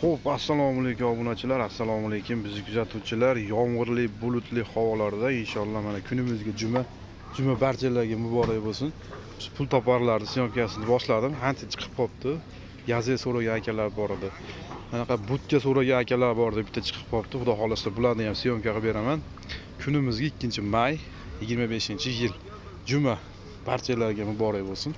Xo'p, assalomu alaykum obunachilar, assalomu alaykum bizni kuzatuvchilar. Yomg'irli, bulutli havolarda inshaalloh mana kunimizga juma barchalarga muborak bo'lsin. Biz pul toparlarni syomkasini boshladim. Ancha chiqib qopti. Yaze so'ragan akalar bor edi. Anaqa budga so'ragan akalar bor edi, bitta chiqib qopti. Xudo xolasa bularni ham syomka qilib beraman. Kunimizga 2-may 25-yil juma barchalarga muborak bo'lsin.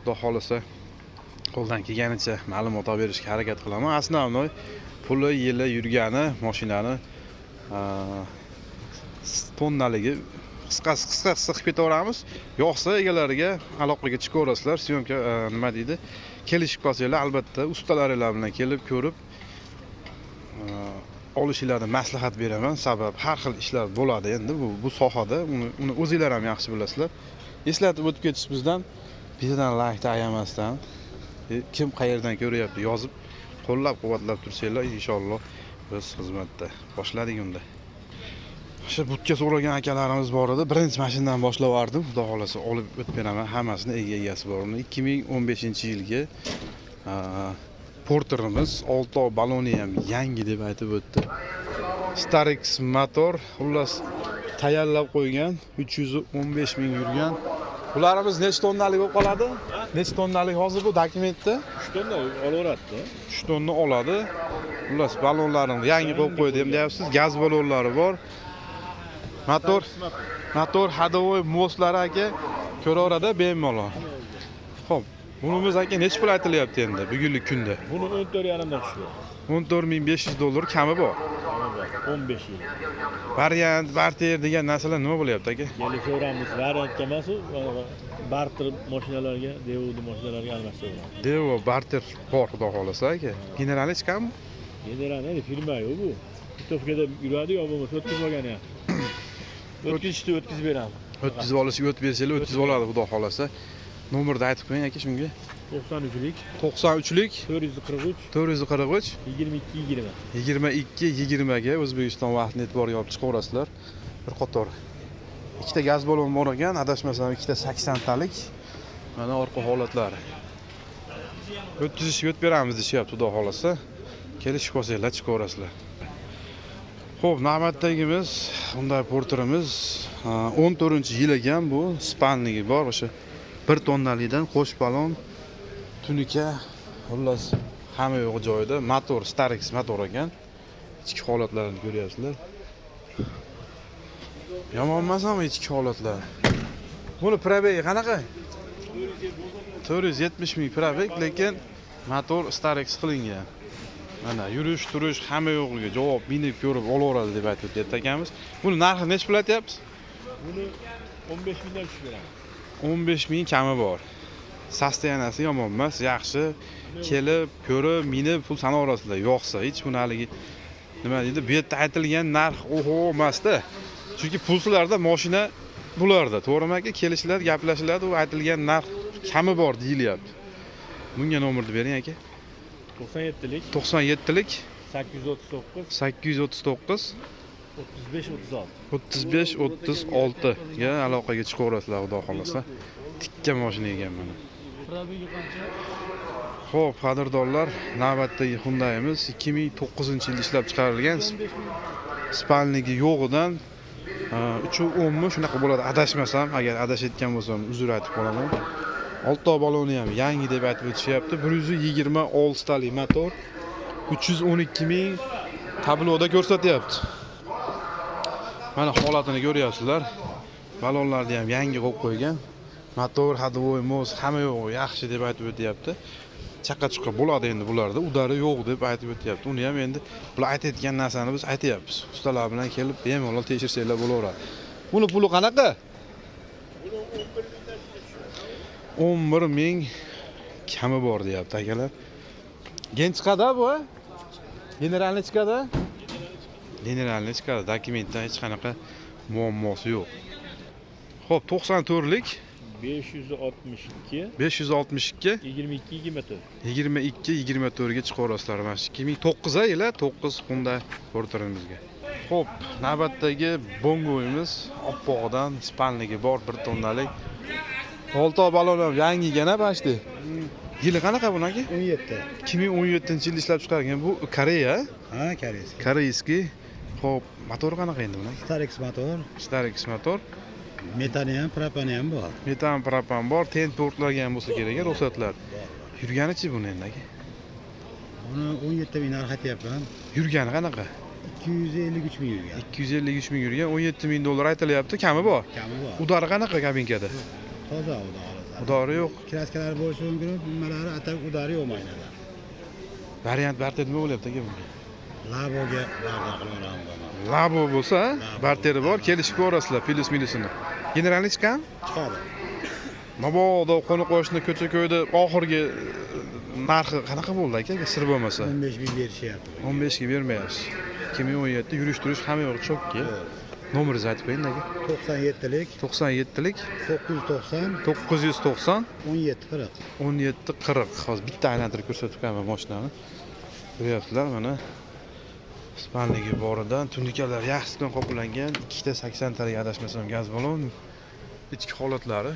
Xudo xolasa qo'ldan kelganicha ma'lumot olib berishga harakat qilaman. Основной puli yili yurgani mashinani tonnaligi qisqa qilib ketaveramiz. Yo'qsa egalariga aloqaga chiqaverasizlar. Syomka nima deydi? Kelishib qolsanglar, albatta ustalaringlar bilan kelib ko'rib olishinglarni maslahat beraman. Sabab har xil ishlar bo'ladi endi bu sohada. Uni o'zingizlar ham yaxshi bilasizlar. Eslatib o'tib ketish bizdan videodan like ayamasdan kim qayerdan ko'ryapti yozib qo'llab-quvvatlab tursanglar, inshaalloh biz xizmatda boshladik unda. O'sha budga so'ragan akalarimiz bor edi. Birinchi mashinadan boshlavardim. Xudo xolasa olib o'tib beraman. Hammasini egasi bor. 2015-yilgi Porterimiz 6 oy baloni ham yangi deb aytib o'tdi. Starix motor, xullas tayyorlab qo'ygan, 315 ming yurgan. Bularimiz necha tonnalik bo'lib qoladi? Necha tonnalik hozir bu dokumentda? 3 tonna olaveradi. 3 tonna oladi. Xullas balonlarini yangi qo'yib qo'ydim deyapsiz. Gaz balonlari bor. Motor hadovoy mostlari aka ko'raveradi bemalol. Xo'p, bunimiz aka necha pul aytilyapti endi bugungi kunda? Buni 14,5 dan tushdi. 14500 dollar kami bor. 15 yil. Variant, barter degan narsalar nima bo'lyapti aka? Kelishaveramiz. Variant emas u, barter mashinalarga, devudi mashinalarga almashtiramiz. Devo barter bor xudo xolasa aka. General hech kam? General endi firma-yu bu. Putovkada yuradi-yu, bo'lmasa o'tkazib olgan ham. O'tkazishni o'tkazib beramiz. O'tkazib olishga o'tib bersanglar, o'tkazib oladi xudo xolasa. Nomerni aytib qo'ying aka shunga. 93lik 93lik 443 443 2220. 22-20 ga O'zbekiston vaqtini e'tiborga olib chiqaverasizlar. Bir qator. Ikkita gaz balon bor ekan, adashmasam ikkita 80 talik. Mana orqa holatlari. O'tkazishga o'tib beramiz deyapti xudo xolasa. Kelishib qolsanglar chiqaverasizlar. Xo'p, navbatdagimiz unday porterimiz 14-yil ekan bu, spanligi bor o'sha 1 tonnalikdan qo'sh balon tunika, xullas hamma yo'g'i joyida. Motor Starix motor ekan. Ichki holatlarini ko'ryapsizlar. Yomon emasmi ichki holatlar? Buni probegi qanaqa? 470 ming probeg, lekin motor Starix qilingan. Mana yurish, turish hamma yo'g'iga javob minib ko'rib olaveradi deb aytib o'tdi akamiz. Buni narxi necha pul aytyapsiz? Buni 15 mingdan tushib beramiz. 15 ming kami bor. Sostoyaniyasi yomon emas, yaxshi. Kelib, ko'rib, minib pul sanaverasizlar. Yo'qsa hech buni haligi nima deydi? Bu yerda aytilgan narx oho emasda. Chunki pulsizlarda mashina bularda, to'g'rimi aka? Kelishlar, gaplashiladi, u aytilgan narx kami bor deyilyapti. Bunga nomerni bering aka. 97lik 97lik 839 839 35 36. 35-36 ga aloqaga chiqaverasizlar xudo xolasa. Tikka mashina ekan mana. Xo'p, qadrdonlar, navbatdagi Hyundai'miz 2009-yilda ishlab chiqarilgan. Spanligi yo'g'idan 310 mi shunaqa bo'ladi. Adashmasam, agar adashayotgan bo'lsam uzr aytib qolaman. 6 oy baloni ham yangi deb aytib o'tishyapti. 126 talik motor, 312 ming tabloda ko'rsatyapti. Mana holatini ko'ryapsizlar. Balonlarni ham yangi qo'yib qo'ygan. Motor, hadovoy, mos hamma yo'q yaxshi deb aytib o'tyapti. Chaqa-chuqa bo'ladi endi bularda, udari yo'q deb aytib o'tyapti. Uni ham endi bular aytayotgan narsani biz aytayapmiz. Ustalar bilan kelib bemalol tekshirsanglar bo'laveradi. Buni puli qanaqa? 11 ming kami bor deyapti akalar. Gen chiqadi bu? Generalni chiqadi? Generalni chiqadi. Dokumentdan hech qanaqa muammosi yo'q. Xo'p, 94lik 562 562 22-24. 22-24 ga chiqaverasizlar mana 2009 yili 9 Hyundai Porterimizga. Xo'p, navbatdagi Bongo'yimiz oppog'idan spanligi bor 1 tonnalik. 6 oy balon ham yangigana bashdi. Yili qanaqa buni aka? 17. 2017-yilda ishlab chiqargan bu Koreya. Ha, Koreys. Koreyskiy. Xo'p, motori qanaqa endi buni? Starix motor. Starix motor. Metani ham, propani ham bor. Metan, propan bor, ten portlarga ham bo'lsa kerak, ruxsatlar. Yurganichi buni endi aka? Uni 17 ming narx aytyapman. Yurgani qanaqa? 253 ming yurgan. 253 ming yurgan, 17 ming dollar aytilyapti, kami bor. Kami bor. Udari qanaqa kabinkada? Toza udari. Udari yo'q. Kraskalar bo'lishi mumkin, nimalari atab udari yo'q maynalar. Variant barter nima bo'lyapti aka bunga? Laboga barda qilaman. Labo bo'lsa, barteri bor, kelishib ko'rasizlar, plyus minusini. Generalni chiqam? Chiqadi. Mabodo qo'ni qo'shni ko'cha-ko'yda oxirgi narxi qanaqa bo'ldi aka, sir bo'lmasa? 15 ming berishyapti. 15 ga bermayapsiz. 2017 yurish turish hamma yo'q chokki. Nomeringizni aytib qo'ying aka. 97lik 97lik 990 990 1740. 1740. Hozir bitta aylantirib ko'rsatib qo'yaman mashinani. Ko'ryapsizlar mana. Ispanligi boridan tunikalar yaxshisidan qoplangan, ikkita 80 taga adashmasam gaz balon. Ichki holatlari.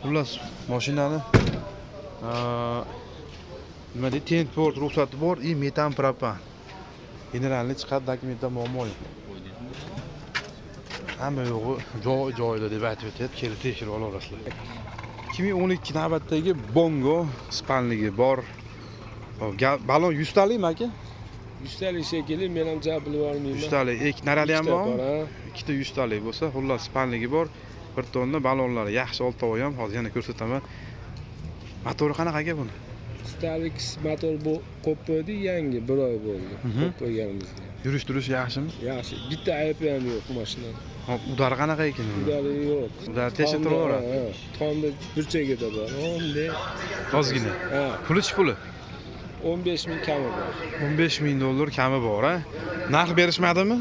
Xullas, mashinani nima deydi, ten port ruxsati bor, и metan propan. Generalni chiqadi, dokumentda muammo yo'q. Hamma yo'g'i joyida deb aytib o'tyapti, kelib tekshirib olasizlar. 2012 navbatdagi Bongo Ispanligi bor. Balon 100 talikmi aka? 100 talik shekilli, men ham javob bilib olmayman. 100 talik, narali ham bor. Ikkita 100 talik bo'lsa, xullas Ispanligi bor. Bir tonna balonlari yaxshi oltovoy ham, hozir yana ko'rsataman. Motori qanaqa aka buni? Starix motor bu qo'pdi, yangi 1 oy bo'ldi. Qo'p qo'yganimizga. Yurish turish yaxshimi? Yaxshi. Bitta aybi ham yo'q mashinada. Hop, udari qanaqa ekan uni? Udari yo'q. Udari teshib turaveradi. Tomda burchagida bor. Onda Ozgina. ha, Puli-chi puli? 15 ming kami bor. 15 ming dollar kami bor, ha? Narx berishmadimi?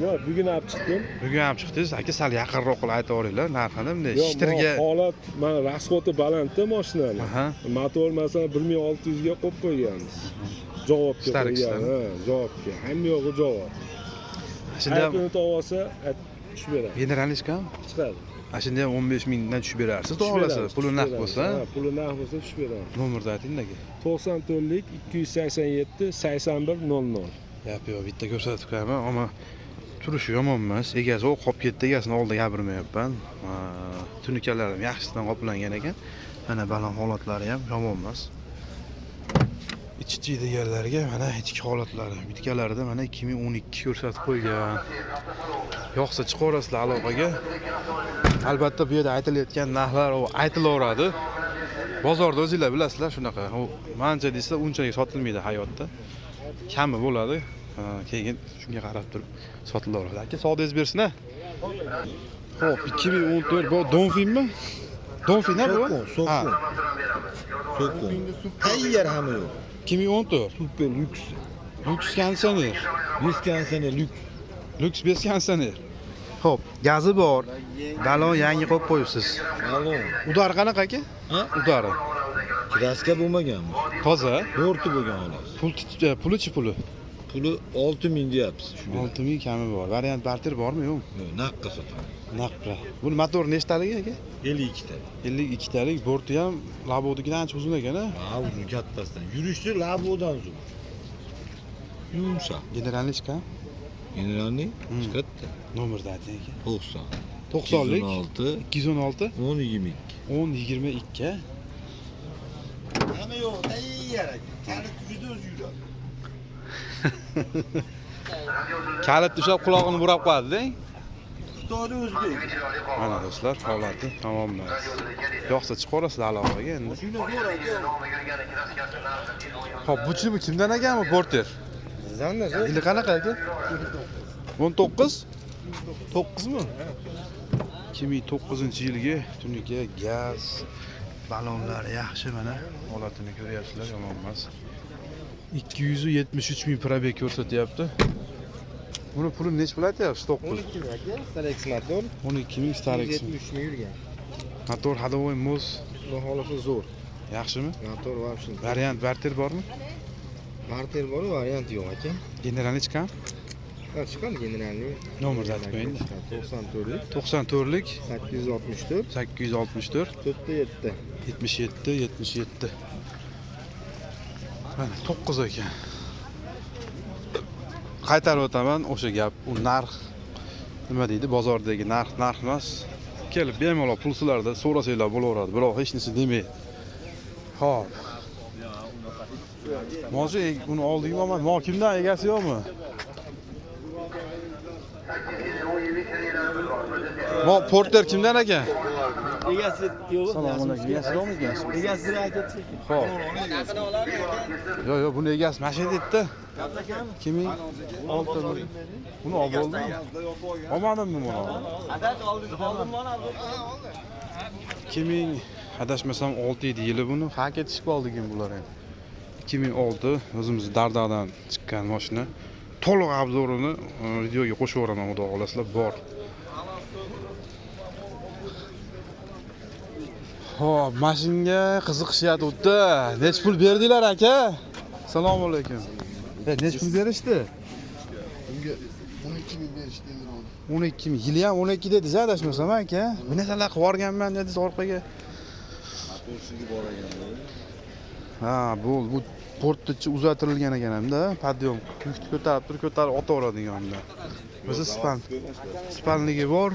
Yo'q, bugun olib chiqdim. Bugun ham chiqdingiz, aka sal yaqinroq qilib aytib yuboringlar narxini. Bunday Yo'q, shitirga. holat, mana rasxoti balandda mashinani. Aha. Motor masalan 1600 ga qo'yib qo'yganmiz. Javobga Starixdan. qo'ygan, ha, javobga. Hamma yo'g'i javob. Shunda ham Aytini topolsa, tushib beradi. generalnichka ham? Chiqadi. Shunda ham 15 mingdan tushib berarsiz, to'g'risi. Puli naq bo'lsa. Ha, puli naq bo'lsa tushib beradi. Nomerni ayting aka. 94lik 287 81 00. Yo'q, bitta ko'rsatib qo'yaman, ammo turishi yomon emas. Egasi o qolib ketdi, egasini oldida gapirmayapman. Tunikalar ham yaxshisidan qoplangan ekan. Mana balon holatlari ham yomon emas. Ichki deganlarga mana ichki holatlari. Bitkalarida mana 2012 ko'rsatib qo'ygan. Yo'qsa chiqarasizlar aloqaga. Albatta bu yerda aytilayotgan narxlar aytilaveradi. Bozorda o'zingizlar bilasizlar shunaqa. U mancha desa unchalik sotilmaydi hayotda. Kami bo'ladi. Keyin shunga qarab turib sotilaveradi. Aka, savdoingiz bersin a. Xo'p, 2014 bu Donfinmi? Donfin bu? Ha. Sokun. Tayyor hamma yo'q. 2014. Super lüks. Lux kansioner. Diskansiyaner lüks. Lux kansioner. Xo'p, gazi bor. Balon yangi qo'yib qo'yibsiz. Balon. Udari qanaqa aka? Ha? Udari. Kraska bo'lmaganmi? Toza. Borti bo'lgan xolos. Pulichi puli. Puli 6 ming deyapsiz. 6 ming kami bor. Variant barter bormi yo'qmi? Yo'q, naqqa sotamiz. Naqra. Buni motor nechtaligi aka? 52 ta. 52 talik, borti ham labodikidan ancha uzun ekan-a. Ha, uzun kattasidan. Yurishi labodan uzun. Yumshoq. Generalnichka. Generalniy chiqadi. Nomerni ayting aka. 90. 90lik 216 216 10 22. 10 22. Hamma yo'q, tayyor aka. Kalit juda o'z yuradi. Kalit ushlab quloqini burab qo'yadi-da. Xitoyda o'zbek. Mana do'stlar, holati tamom emas. Yo'qsa chiqarasizlar aloqaga endi. Shuni zo'r aka. Xo'p, bu kimdan ekanmi porter? Zanna Yili qanaqa aka? 19? 9mi? 2009-yilgi tunika gaz balonlari yaxshi mana. Holatini ko'ryapsizlar, yomon emas. 273 ming probeg ko'rsatyapti. Buni puli nech pul aytyapsiz? 9. 12 ming aka. Starix motor. 12 ming Starix. 73 ming yurgan. Motor hadovoy muz Baholasi zo'r. yaxshimi? Motor vobshin. Variant barter bormi? Barter bor, variant yo'q aka. Generalnichka? Chiqadi generalniy. Nomerni aytib qo'ying. 94lik 94lik 864 864 47. 77. Mana 9 ekan. Qaytarib o'taman o'sha gap. U narx nima deydi? Bozordagi narx emas. Kelib bemalol pulsizlarda so'rasanglar bo'laveradi. Biroq hech narsa demaydi. Xo'p. Moji uni oldingmi? Mo kimdan egasi yo'qmi? Mo porter kimdan ekan? Egasi yo'q. Assalomu alaykum. Egasi yo'qmi ekan? Egasi ketdi. Xo'p. Yo'q, buni egasi mana shu yerda edi. Kiming? Oltin. Buni olib bo'ldimi? Olmadimmi buni? Oldim mana. Kiming? Adashmasam 6-7 yili buni. Ha ketishib qoldik bular endi. 2006 o'zimiz Dardadan chiqqan mashina. To'liq obzorini videoga qo'shib yuboraman, xudo xohlaslar bor. Xo'p, mashinaga qiziqishyapti. Nech pul berdinglar aka? Assalomu alaykum. Nech pul berishdi? Unga 12 ming berishdi endi oldi. 12 ming. Yili ham 12 dedi, adashmasam aka. Bu narsalar qilib yuborganman dedingiz orqaga. Motorsiga boragan. Ha, bu portchi uzatilgan ekan hamda, podyom yukni ko'tarib otaveradiganlar. O'zi spanligi bor.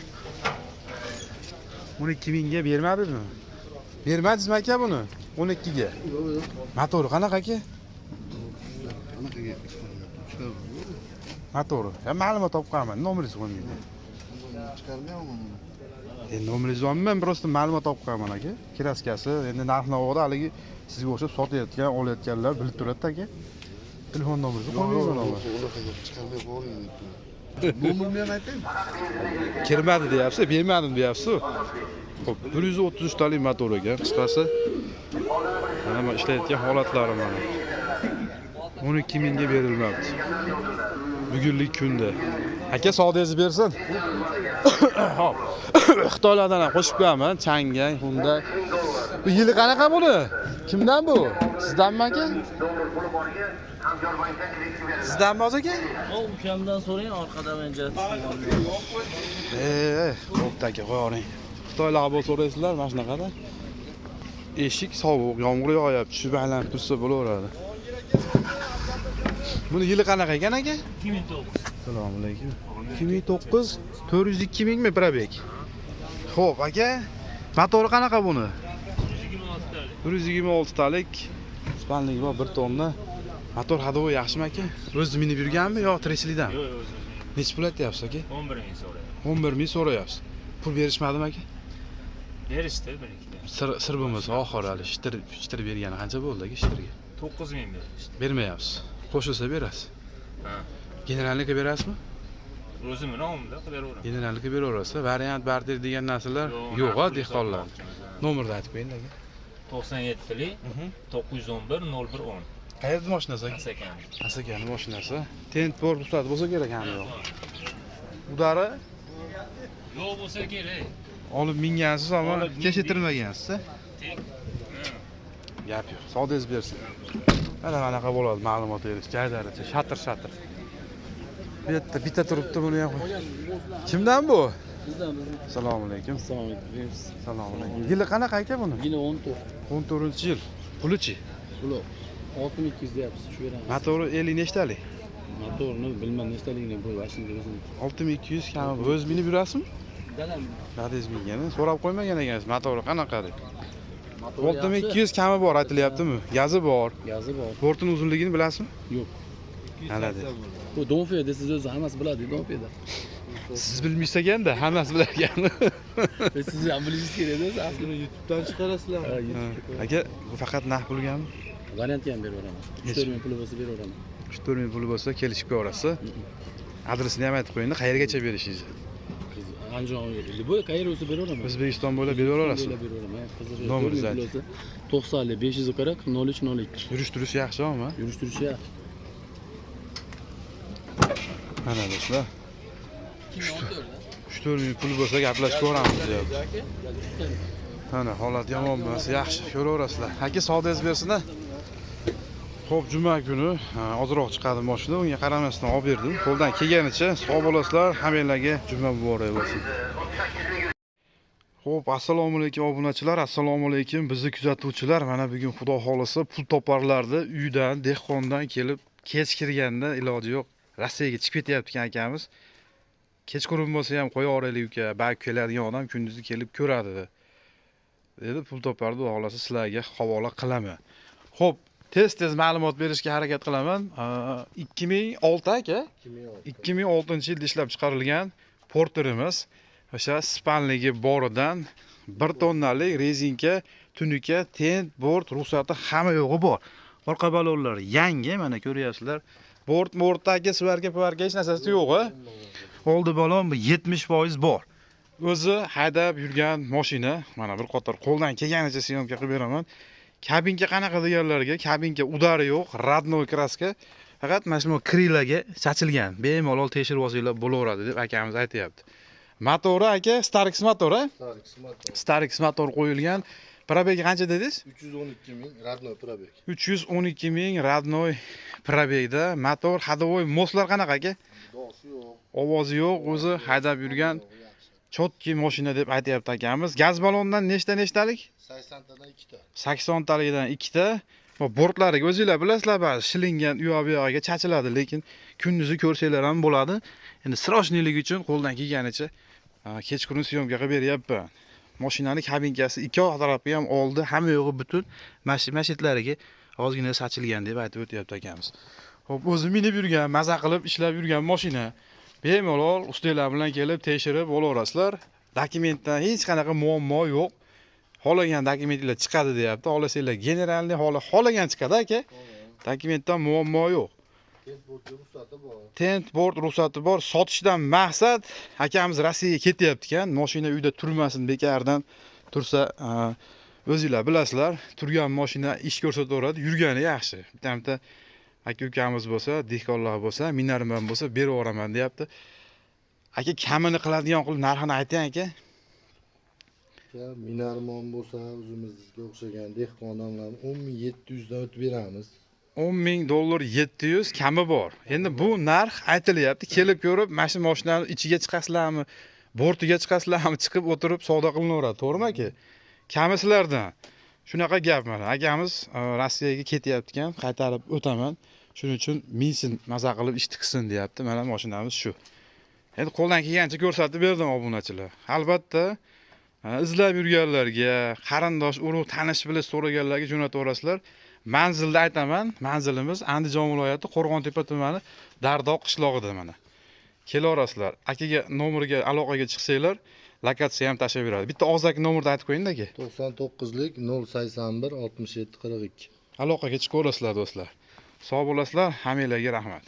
12 mingga bermadingizmi? Bermadingizmi aka buni? 12 ga. Yo'q, yo'q. Motori qanaqa aka? Qanaqaga Motori. Ya ma'lumot topib qo'yaman. Nomeringizni qo'ymaydi. chiqarmayapman buni. Endi nomeringizni olmayman, просто ma'lumot topib qo'yaman aka. Kraskasi, endi narx-navoda haligi sizga o'xshab sotayotgan, olayotganlar bilib turadi aka. Telefon nomeringizni qo'ymayman. Unaqa chiqarmay qo'ying debdi. Nomerni ham aytaymi? Kirmadi deyapsiz, bermadim deyapsiz. Xo'p, 133 talik motor ekan, qisqasi. Mana ishlayotgan holatlari mana. 12 mingga berilmabdi. Bugunlik kunda. Aka savdoyingizni bersin. Hop. Xitoylardan ham qo'shib qo'yaman, Chang'an, Hyundai. Bu yili qanaqa buni? Kimdan bu? Sizdanmi aka? Sizdanmi aka? O ukamdan so'rang, orqada men javob. Xo'p aka, qo'ying. Xitoylar bo'lsa so'raysizlar, mana shunaqada. Eshik sovuq, yomg'ir yog'yapti, tushib aylanib tursa bo'laveradi. Buni yili qanaqa ekan aka? 2009. Assalomu alaykum. 2009 402 mingmi probeg? Xo'p aka, motori qanaqa buni? 126 talik. Spanligi bor 1 tonna. Motor hadovoy yaxshimi aka? O'zi minib yurganmi yo tirikchilikdanmi? Yo'q, o'zim. Necha pul aytyapsiz aka? 11 ming so'rayapti. 11 ming so'rayapsiz. Pul berishmadimi aka? Berishdi bir-ikkita. Sir bo'lmasa oxiri hali ishtirib bergani qancha bo'ldi aka ishtirga? 9 ming berishdi. Bermayapsiz. Qo'shilsa berasiz. Ha. Generalniki berasizmi? O'zimni nomimda qilaveraman. Generalniki beraverasiz. Variant barter degan narsalar yo'q-a dehqonlar. Nomerni aytib qo'ying aka. 97lik 911 0110. Qayerda mashinasi aka? Asakan. Asakani mashinasi. Tent bor ruxsat bo'lsa kerak ham yo'q. Udari Yo'q bo'lsa kerak. olib mingansiz, ammo Olib mindik. kechirtirmagansiz. Tek. Gap yo'q. Savdoyingiz bersin. Mana qanaqa bo'ladi ma'lumot berish, jaydaricha, shatir. Bu yerda bitta turibdi, buni ham qo'y. Kimdan bu? Bizdan. Assalomu alaykum. Assalomu alaykum. Assalomu alaykum. Yili qanaqa aka buni? Yine 14. 14-yil. Pulichi? Puli 6200 deyapsiz, shu beramiz. Motori 50 nechtalik? Motorni bilmam nechtaligini bu vashington degasin. 6200 kami. O'z minib yurasizmi? Dadam Dadingiz mingani so'rab qo'ymagan ekansiz. Motori qanaqa deb. motor 6200 kami bor aytilyaptimi? Gazi bor. gazi bor. Bortini uzunligini bilasizmi? Yo'q. Haladi. Bu Donfeda siz o'zi hammasi biladi, Donfeda. Siz bilmaysiz ekanda, hammasi bilar ekan. Siz ham bilishingiz kerak edi, aslida YouTube'dan chiqarasizlar. Ha, YouTube. Aka, bu faqat naq pulgami? Variantga ham beraveraman. 4 ming puli bo'lsa beraveraman. 3-4 ming puli bo'lsa kelishib ko'rasiz. Adresini ham aytib qo'ying, qayergacha berishingizni. Andijon bu qayerga bo'lsa beraveraman. O'zbekiston bo'ylab beraverasiz. Beraveraman. Nomeringizni ayting. 90 540 0302. Yurish-turish yaxshimi? Yurish turishi yaxshi. Mana do'stlar. 3-4 ming pul bo'lsa gaplashib ko'ramiz deyapti. Mana holat yomon emas, yaxshi ko'raverasizlar. Aka savdoyingiz bersin-a. Xo'p, juma kuni ozroq chiqadi mashina, unga qaramasdan olib berdim. Qo'ldan kelganicha sog' bo'lasizlar, hammalarga juma muborak bo'lsin. Xo'p, assalomu alaykum obunachilar, assalomu alaykum bizni kuzatuvchilar. Mana bugun xudo xolisa pul toparlardi. Uydan, dehqondan kelib, kech kirganda iloji yo'q, Rossiyaga chiqib ketyapti ekan akamiz. Kechqurun bo'lsa ham qo'ya oraylik uka, balki keladigan odam kunduzi kelib ko'radi dedi. Pul topardi, xudo xolisa sizlarga havola qilaman. Xo'p, tez ma'lumot berishga harakat qilaman. 2006 aka, 2006-yilda ishlab chiqarilgan porterimiz. O'sha spanligi boridan 1 tonnalik rezinka, tunuka, tent, bort, ruxsati hamma yo'g'i bor. Orqa balonlar yangi, mana ko'ryapsizlar. Bortdagi svarka hech narsasi yo'q. Oldi balon 70% bor. O'zi haydab yurgan mashina, mana bir qator qo'ldan kelganicha syomka qilib beraman. Kabinka qanaqa deganlarga, kabinka udari yo'q, radnoy kraska, faqat mana shu krilaga chachilgan. Bemalol tekshirib olsanglar bo'laveradi deb akamiz aytayapti. Motori aka Starix motor, a? Starix motor qo'yilgan. Probegi qancha dedingiz? 312 ming radnoy probeg. 312 ming radnoy probegda motor, hadovoy moslar qanaqa aka? Doshi yo'q. Ovozi yo'q, o'zi haydab yurgan chotki mashina deb aytayapti akamiz. Gaz balondan nechtalik? 80 tadan 2 ta. 80 talikdan 2 ta. Va bortlariga o'zingizlar bilasizlar, ba'zi shilingan u yoq-bu chachiladi, lekin kunduzi ko'rsanglar ham bo'ladi. Endi sroshniligi uchun qo'ldan kelganicha kechqurun syomka qilib beryapman. Mashinaning kabinkasi ikki tarafi ham oldi, hamma yo'g'i butun, mashitlariga ozgina sachilgan deb aytib o'tyapti akamiz. Xo'p, o'zi minib yurgan, maza qilib ishlab yurgan mashina. Bemalol ustalar bilan kelib tekshirib olaverasizlar. Dokumentdan hech qanaqa muammo yo'q. Xohlagan dokumentlar chiqadi deyapti. Olasizlar generalniy xohlagan chiqadi aka. Dokumentdan muammo yo'q. Tent bort ruxsati bor. Sotishdan maqsad akamiz Rossiyaga ketyapti ekan. Mashina uyda turmasin, bekardan tursa, o'zingizlar bilasizlar, turgan mashina ish ko'rsataveradi, yurgani yaxshi. Bitta aka-ukamiz bo'lsa, dehqonlar bo'lsa, minarman bo'lsa berib yuboraman deyapti. Aka kamini qiladigan qilib narxini ayting aka. Minarmon bo'lsa, o'zimizga o'xshagan dehqonlar 10.700 dan o'tib beramiz. $10,000 700 kami bor. Endi bu narx aytilyapti. Kelib ko'rib, mana mashinani ichiga chiqasizlarmi, bortiga chiqasizlarmi, chiqib o'tirib savdo qilinaveradi, to'g'rimi aka? Kami sizlardan. Shunaqa gap mana. Akamiz Rossiyaga ketyapti ekan, qaytarib o'taman. Shuning uchun minsin maza qilib ish tiqsin deyapti. Mana mashinamiz shu. Endi qo'ldan kelgancha ko'rsatib berdim obunachilar. Albatta, izlab yurganlarga, qarindosh, urug', tanish bilib so'raganlarga jo'nataverasizlar. Manzilni aytaman. Manzilimiz Andijon viloyati Qo'rg'ontepa tumani Dardoq qishlog'ida mana. Kelaverasizlar. Akaga nomeriga aloqaga chiqsanglar, lokatsiya ham tashab beradi. Bitta og'zaki nomerni aytib qo'ying aka. 99lik 081 67 42. Aloqaga chiqaverasizlar do'stlar. Sog' bo'lasizlar. Hammalarga rahmat.